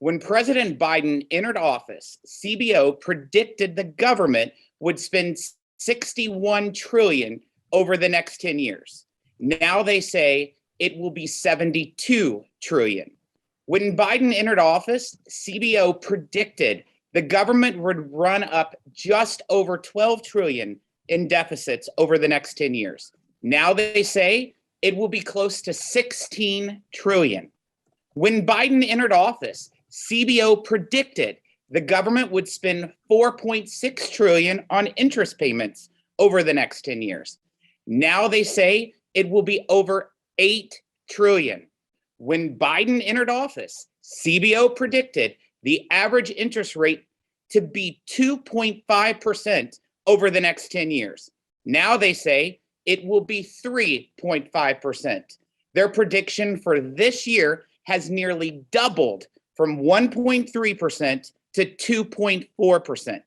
When President Biden entered office, CBO predicted the government would spend 61 trillion over the next 10 years. Now they say it will be 72 trillion. When Biden entered office, CBO predicted the government would run up just over 12 trillion in deficits over the next 10 years. Now they say it will be close to 16 trillion. When Biden entered office, CBO predicted the government would spend 4.6 trillion on interest payments over the next 10 years. Now they say it will be over 8 trillion. When Biden entered office, CBO predicted the average interest rate to be 2.5% over the next 10 years. Now they say it will be 3.5%. Their prediction for this year has nearly doubled from 1.3% to 2.4%.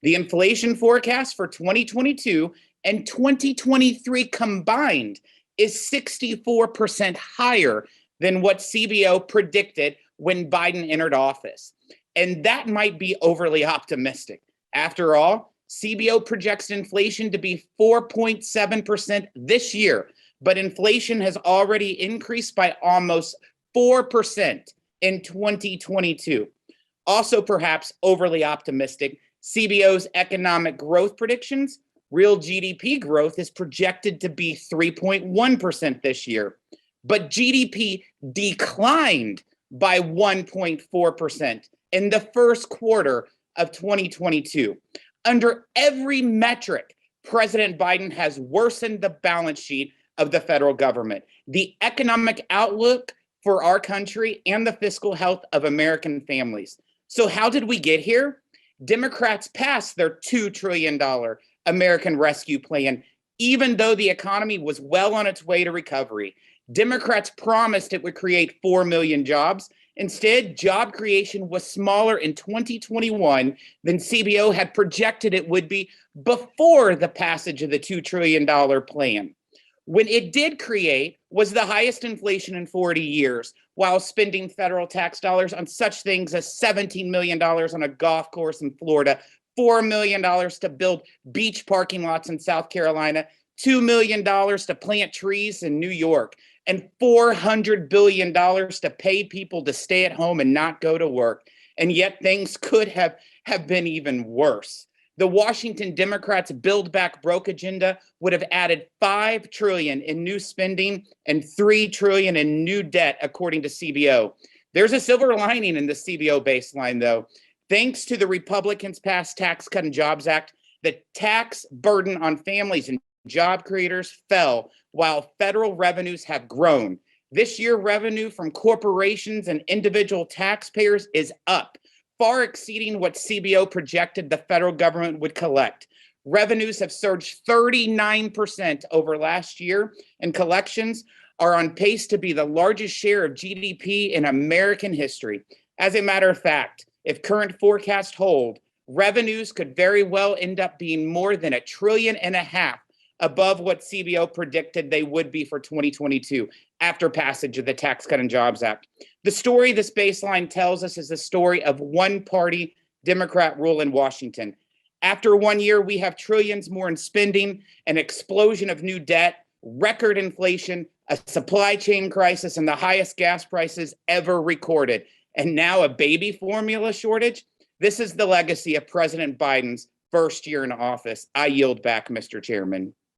The inflation forecast for 2022 and 2023 combined is 64% higher than what CBO predicted when Biden entered office. And that might be overly optimistic. After all, CBO projects inflation to be 4.7% this year, but inflation has already increased by almost 4% in 2022. Also, perhaps overly optimistic, CBO's economic growth predictions, real GDP growth is projected to be 3.1% this year, but GDP declined by 1.4% in the first quarter of 2022. Under every metric, President Biden has worsened the balance sheet of the federal government. The economic outlook for our country and the fiscal health of American families. So how did we get here? Democrats passed their $2 trillion American Rescue Plan, even though the economy was well on its way to recovery. Democrats promised it would create 4 million jobs. Instead, job creation was smaller in 2021 than CBO had projected it would be before the passage of the $2 trillion plan. When it did create was the highest inflation in 40 years, while spending federal tax dollars on such things as $17 million on a golf course in Florida, $4 million to build beach parking lots in South Carolina, $2 million to plant trees in New York, and $400 billion to pay people to stay at home and not go to work. And yet things could have been even worse. The Washington Democrats' Build Back Broke agenda would have added $5 trillion in new spending and $3 trillion in new debt, according to CBO. There's a silver lining in the CBO baseline, though. Thanks to the Republicans' passed Tax Cut and Jobs Act, the tax burden on families and job creators fell while federal revenues have grown. This year, revenue from corporations and individual taxpayers is up, far exceeding what CBO projected the federal government would collect. Revenues have surged 39% over last year, and collections are on pace to be the largest share of GDP in American history. As a matter of fact, if current forecasts hold, revenues could very well end up being more than $1.5 trillion above what CBO predicted they would be for 2022 after passage of the Tax Cut and Jobs Act. The story this baseline tells us is the story of one-party Democrat rule in Washington. After 1 year, we have trillions more in spending, an explosion of new debt, record inflation, a supply chain crisis, and the highest gas prices ever recorded. And now a baby formula shortage? This is the legacy of President Biden's first year in office. I yield back, Mr. Chairman.